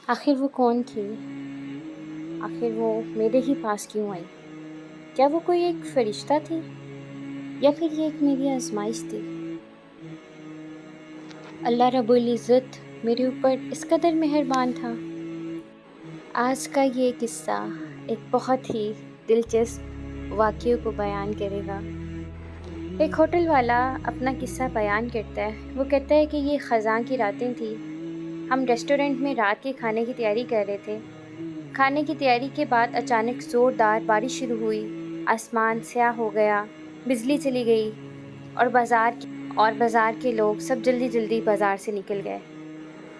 آخر وہ کون تھی؟ آخر وہ میرے ہی پاس کیوں آئی؟ کیا وہ کوئی ایک فرشتہ تھی یا پھر یہ ایک میری آزمائش تھی؟ اللہ رب العزت میرے اوپر اس قدر مہربان تھا۔ آج کا یہ قصہ ایک بہت ہی دلچسپ واقعے کو بیان کرے گا۔ ایک ہوٹل والا اپنا قصہ بیان کرتا ہے۔ وہ کہتا ہے کہ یہ خزاں کی راتیں تھیں۔ ہم ریسٹورنٹ میں رات کے کھانے کی تیاری کر رہے تھے۔ کھانے کی تیاری کے بعد اچانک زوردار بارش شروع ہوئی، آسمان سیاہ ہو گیا، بجلی چلی گئی اور بازار کے لوگ سب جلدی جلدی بازار سے نکل گئے۔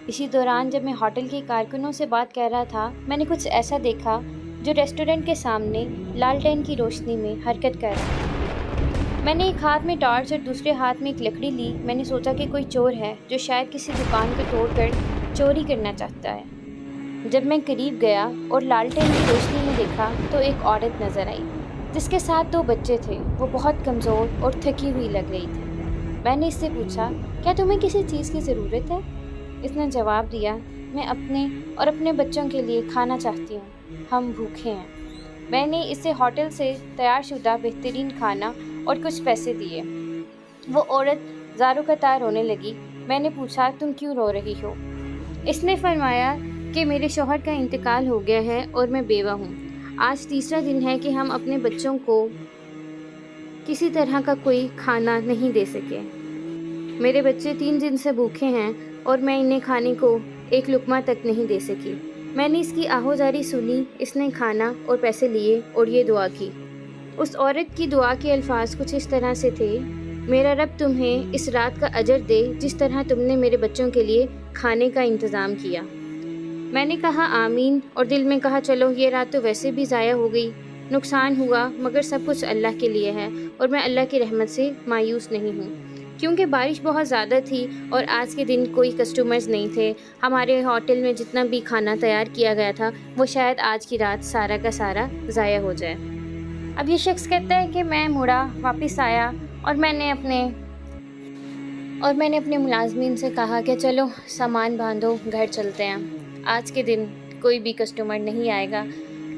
اسی دوران جب میں ہوٹل کے کارکنوں سے بات کر رہا تھا، میں نے کچھ ایسا دیکھا جو ریسٹورنٹ کے سامنے لالٹین کی روشنی میں حرکت کر رہا تھا۔ میں نے ایک ہاتھ میں ٹارچ اور دوسرے ہاتھ میں ایک لکڑی لی۔ میں نے سوچا کہ کوئی چور ہے جو شاید کسی دکان کو توڑ کر چوری کرنا چاہتا ہے۔ جب میں قریب گیا اور لالٹین کی روشنی میں دیکھا تو ایک عورت نظر آئی جس کے ساتھ 2 بچے تھے۔ وہ بہت کمزور اور تھکی ہوئی لگ رہی تھی۔ میں نے اس سے پوچھا، کیا تمہیں کسی چیز کی ضرورت ہے؟ اس نے جواب دیا، میں اپنے اور اپنے بچوں کے لیے کھانا چاہتی ہوں، ہم بھوکے ہیں۔ میں نے اسے ہوٹل سے تیار شدہ بہترین کھانا اور کچھ پیسے دیے۔ وہ عورت زاروں کا تار رونے لگی۔ میں نے پوچھا، تم کیوں رو رہی ہو؟ اس نے فرمایا کہ میرے شوہر کا انتقال ہو گیا ہے اور میں بیوہ ہوں۔ آج تیسرا دن ہے کہ ہم اپنے بچوں کو کسی طرح کا کوئی کھانا نہیں دے سکے۔ میرے بچے 3 دن سے بھوکے ہیں اور میں انہیں کھانے کو ایک لقمہ تک نہیں دے سکی۔ میں نے اس کی آہوزاری سنی۔ اس نے کھانا اور پیسے لیے اور یہ دعا کی۔ اس عورت کی دعا کے الفاظ کچھ اس طرح سے تھے، میرا رب تمہیں اس رات کا اجر دے جس طرح تم نے میرے بچوں کے لیے کھانے کا انتظام کیا۔ میں نے کہا آمین اور دل میں کہا چلو یہ رات تو ویسے بھی ضائع ہو گئی، نقصان ہوا مگر سب کچھ اللہ کے لیے ہے اور میں اللہ کی رحمت سے مایوس نہیں ہوں۔ کیونکہ بارش بہت زیادہ تھی اور آج کے دن کوئی کسٹمرز نہیں تھے، ہمارے ہوٹل میں جتنا بھی کھانا تیار کیا گیا تھا وہ شاید آج کی رات سارا کا سارا ضائع ہو جائے۔ اب یہ شخص کہتا ہے کہ میں مڑا واپس آیا اور میں نے اپنے ملازمین سے کہا کہ چلو سامان باندھو، گھر چلتے ہیں، آج کے دن کوئی بھی کسٹمر نہیں آئے گا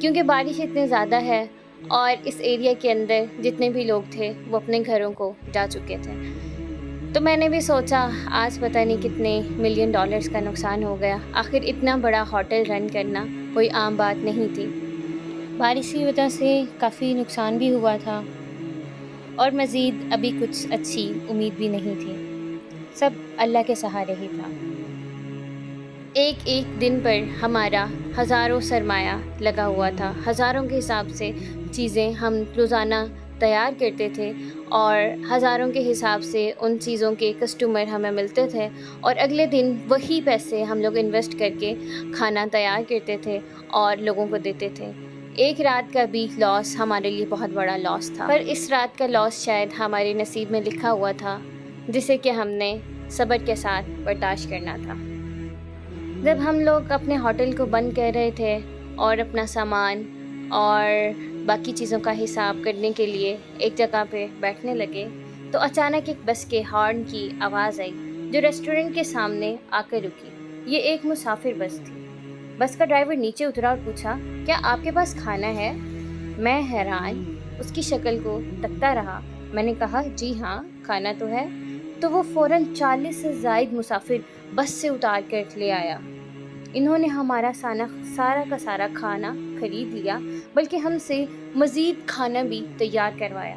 کیونکہ بارش اتنی زیادہ ہے اور اس ایریا کے اندر جتنے بھی لوگ تھے وہ اپنے گھروں کو جا چکے تھے۔ تو میں نے بھی سوچا آج پتہ نہیں کتنے ملین ڈالرز کا نقصان ہو گیا۔ آخر اتنا بڑا ہوٹل رن کرنا کوئی عام بات نہیں تھی۔ بارش کی وجہ سے کافی نقصان بھی ہوا تھا اور مزید ابھی کچھ اچھی امید بھی نہیں تھی۔ سب اللہ کے سہارے ہی تھا۔ ایک دن پر ہمارا ہزاروں سرمایہ لگا ہوا تھا، ہزاروں کے حساب سے چیزیں ہم روزانہ تیار کرتے تھے اور ہزاروں کے حساب سے ان چیزوں کے کسٹمر ہمیں ملتے تھے اور اگلے دن وہی پیسے ہم لوگ انویسٹ کر کے کھانا تیار کرتے تھے اور لوگوں کو دیتے تھے۔ ایک رات کا بھی لاس ہمارے لیے بہت بڑا لاس تھا، پر اس رات کا لاس شاید ہمارے نصیب میں لکھا ہوا تھا جسے کہ ہم نے صبر کے ساتھ برداشت کرنا تھا۔ جب ہم لوگ اپنے ہوٹل کو بند کر رہے تھے اور اپنا سامان اور باقی چیزوں کا حساب کرنے کے لیے ایک جگہ پہ بیٹھنے لگے تو اچانک ایک بس کے ہارن کی آواز آئی جو ریسٹورنٹ کے سامنے آ کر رکی۔ یہ ایک مسافر بس تھی۔ بس کا ڈرائیور نیچے اترا اور پوچھا، کیا آپ کے پاس کھانا ہے؟ میں حیران اس کی شکل کو تکتا رہا۔ میں نے کہا، جی ہاں کھانا تو ہے۔ تو وہ فوراً 40 سے زائد مسافر بس سے اتار کر لے آیا۔ انہوں نے ہمارا سارا کا سارا کھانا خرید لیا بلکہ ہم سے مزید کھانا بھی تیار کروایا۔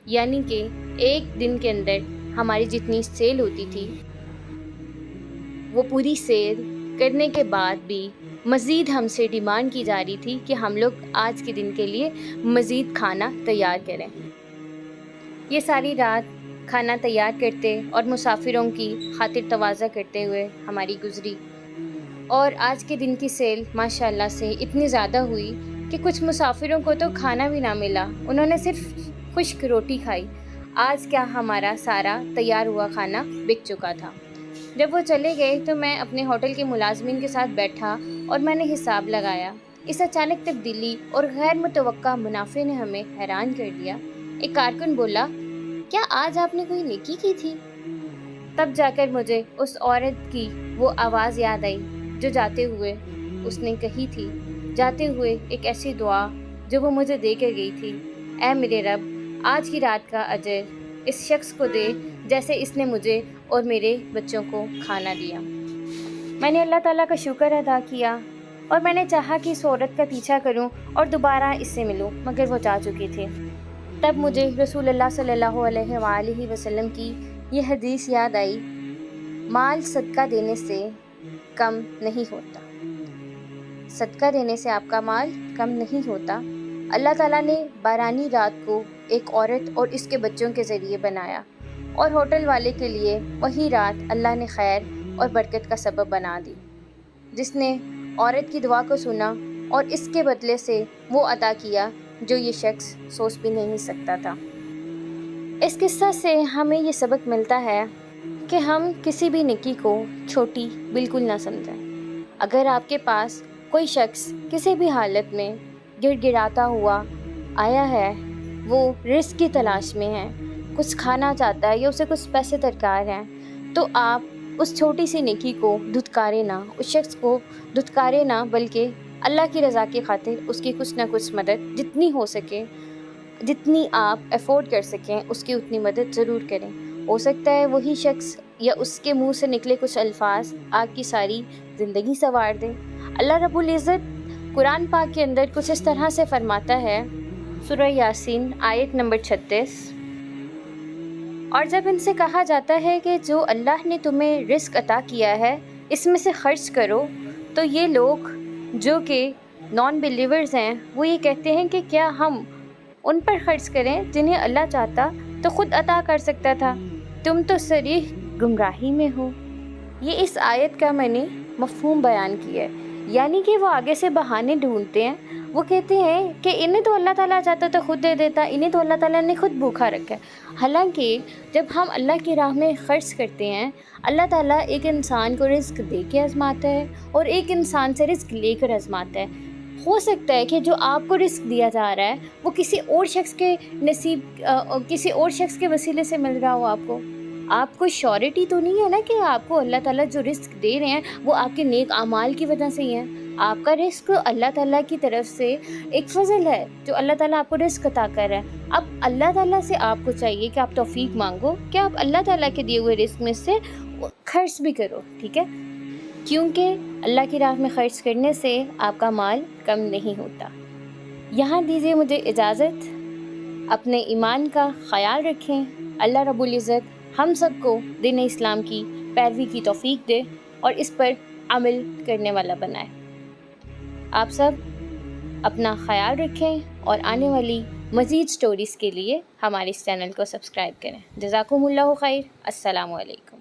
یعنی کہ ایک دن کے اندر ہماری جتنی سیل ہوتی تھی وہ پوری سیل کرنے کے بعد بھی مزید ہم سے ڈیمانڈ کی جا رہی تھی کہ ہم لوگ آج کے دن کے لیے مزید کھانا تیار کریں۔ یہ ساری رات کھانا تیار کرتے اور مسافروں کی خاطر تواضع کرتے ہوئے ہماری گزری اور آج کے دن کی سیل ماشاءاللہ سے اتنی زیادہ ہوئی کہ کچھ مسافروں کو تو کھانا بھی نہ ملا، انہوں نے صرف خشک روٹی کھائی۔ آج کیا ہمارا سارا تیار ہوا کھانا بک چکا تھا۔ جب وہ چلے گئے تو میں اپنے ہوٹل کے ملازمین کے ساتھ بیٹھا اور میں نے حساب لگایا۔ اس اچانک تبدیلی اور غیر متوقع منافع نے ہمیں حیران کر دیا۔ ایک کارکن بولا، کیا آج آپ نے کوئی نیکی کی تھی؟ تب جا کر مجھے اس عورت کی وہ آواز یاد آئی جو جاتے ہوئے اس نے کہی تھی، جاتے ہوئے ایک ایسی دعا جو وہ مجھے دے کے گئی تھی، اے میرے رب آج کی رات کا اجر اس شخص کو دے جیسے اس نے مجھے اور میرے بچوں کو کھانا دیا۔ میں نے اللہ تعالیٰ کا شکر ادا کیا اور میں نے چاہا کہ اس عورت کا پیچھا کروں اور دوبارہ اس سے ملوں، مگر وہ جا چکی تھی۔ تب مجھے رسول اللہ صلی اللہ علیہ وآلہ وسلم کی یہ حدیث یاد آئی، مال صدقہ دینے سے کم نہیں ہوتا، صدقہ دینے سے آپ کا مال کم نہیں ہوتا۔ اللہ تعالیٰ نے بارانی رات کو ایک عورت اور اس کے بچوں کے ذریعے بنایا، اور ہوٹل والے کے لیے وہی رات اللہ نے خیر اور برکت کا سبب بنا دی، جس نے عورت کی دعا کو سنا اور اس کے بدلے سے وہ عطا کیا جو یہ شخص سوچ بھی نہیں سکتا تھا۔ اس قصہ سے ہمیں یہ سبق ملتا ہے کہ ہم کسی بھی نیکی کو چھوٹی بالکل نہ سمجھیں۔ اگر آپ کے پاس کوئی شخص کسی بھی حالت میں گڑ گڑاتا ہوا آیا ہے، وہ رزق کی تلاش میں ہے، کچھ کھانا چاہتا ہے یا اسے کچھ پیسے درکار ہیں، تو آپ اس چھوٹی سی نیکی کو دھتکارے نہ، اس شخص کو دھتکارے نہ، بلکہ اللہ کی رضا کی خاطر اس کی کچھ نہ کچھ مدد جتنی ہو سکے، جتنی آپ افورڈ کر سکیں، اس کی اتنی مدد ضرور کریں۔ ہو سکتا ہے وہی شخص یا اس کے منہ سے نکلے کچھ الفاظ آپ کی ساری زندگی سنوار دیں۔ اللہ رب العزت قرآن پاک کے اندر کچھ اس طرح سے فرماتا ہے، سورہ یاسین آیت نمبر 36، اور جب ان سے کہا جاتا ہے کہ جو اللہ نے تمہیں رزق عطا کیا ہے اس میں سے خرچ کرو، تو یہ لوگ جو کہ نان بلیورز ہیں وہ یہ کہتے ہیں کہ کیا ہم ان پر خرچ کریں جنہیں اللہ چاہتا تو خود عطا کر سکتا تھا، تم تو صریح گمراہی میں ہو۔ یہ اس آیت کا میں نے مفہوم بیان کیا ہے، یعنی کہ وہ آگے سے بہانے ڈھونڈتے ہیں، وہ کہتے ہیں کہ انہیں تو اللہ تعالیٰ چاہتا تو خود دے دیتا، انہیں تو اللہ تعالیٰ نے خود بھوکھا رکھا ہے۔ حالانکہ جب ہم اللہ کی راہ میں خرچ کرتے ہیں، اللہ تعالیٰ ایک انسان کو رزق دے کے آزماتا ہے اور ایک انسان سے رزق لے کر آزماتا ہے۔ ہو سکتا ہے کہ جو آپ کو رزق دیا جا رہا ہے وہ کسی اور شخص کے کسی اور شخص کے وسیلے سے مل رہا ہو آپ کو شیورٹی تو نہیں ہے نا کہ آپ کو اللہ تعالیٰ جو رزق دے رہے ہیں وہ آپ کے نیک اعمال کی وجہ سے ہی ہے۔ آپ کا رزق اللہ تعالیٰ کی طرف سے ایک فضل ہے جو اللہ تعالیٰ آپ کو رزق عطا کر رہا ہے۔ اب اللہ تعالیٰ سے آپ کو چاہیے کہ آپ توفیق مانگو کہ آپ اللہ تعالیٰ کے دیے ہوئے رزق میں سے خرچ بھی کرو، ٹھیک ہے، کیونکہ اللہ کی راہ میں خرچ کرنے سے آپ کا مال کم نہیں ہوتا۔ یہاں دیجیے مجھے اجازت، اپنے ایمان کا خیال رکھیں، اللہ رب العزت ہم سب کو دین اسلام کی پیروی کی توفیق دے اور اس پر عمل کرنے والا بنائے۔ آپ سب اپنا خیال رکھیں اور آنے والی مزید سٹوریز کے لیے ہمارے اس چینل کو سبسکرائب کریں۔ جزاکم اللہ خیر، السلام علیکم۔